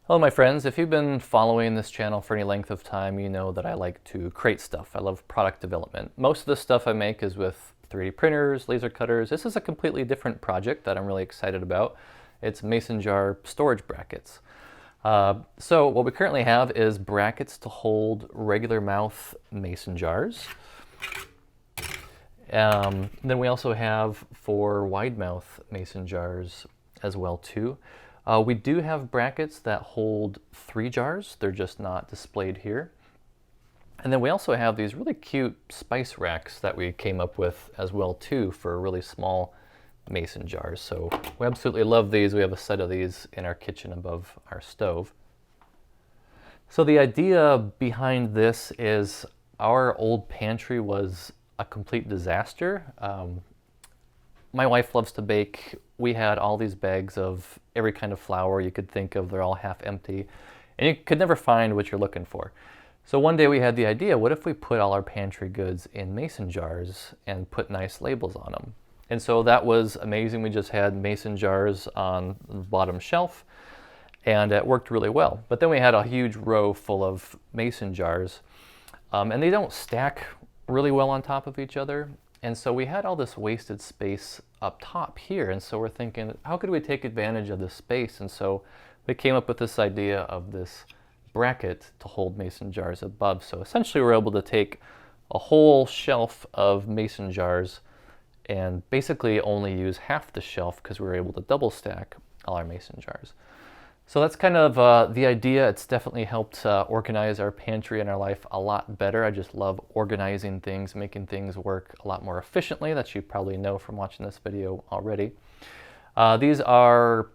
Hello my friends, if you've been following this channel for any length of time, you know that I like to create stuff. I love product development. Most of the stuff I make is with 3D printers, laser cutters. This is a completely different project that I'm really excited about. It's mason jar storage brackets. So what we currently have is brackets to hold regular mouth mason jars. Then we also have for wide mouth mason jars as well too. We do have brackets that hold 3 jars. They're just not displayed here. And then we also have these really cute spice racks that we came up with as well too for really small mason jars. So we absolutely love these. We have a set of these in our kitchen above our stove. So the idea behind this is our old pantry was a complete disaster. My wife loves to bake. We had all these bags of every kind of flour you could think of. They're all half empty, and you could never find what you're looking for. So one day we had the idea, what if we put all our pantry goods in mason jars and put nice labels on them? And so that was amazing. We just had mason jars on the bottom shelf, and it worked really well. But then we had a huge row full of mason jars, and they don't stack really well on top of each other. And so we had all this wasted space up top here. And so we're thinking, how could we take advantage of this space? And so we came up with this idea of this bracket to hold mason jars above. So essentially we're able to take a whole shelf of mason jars and basically only use half the shelf because we were able to double stack all our mason jars. So that's kind of the idea. It's definitely helped organize our pantry and our life a lot better. I just love organizing things, making things work a lot more efficiently. That you probably know from watching this video already. These are,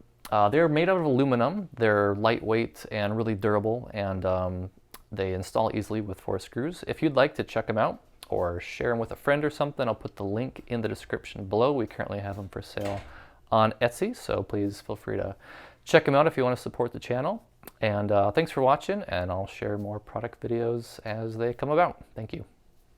they're made out of aluminum. They're lightweight and really durable, and they install easily with 4 screws. If you'd like to check them out or share them with a friend or something, I'll put the link in the description below. We currently have them for sale on Etsy, so please feel free to check them out if you want to support the channel. And thanks for watching, and I'll share more product videos as they come about. Thank you.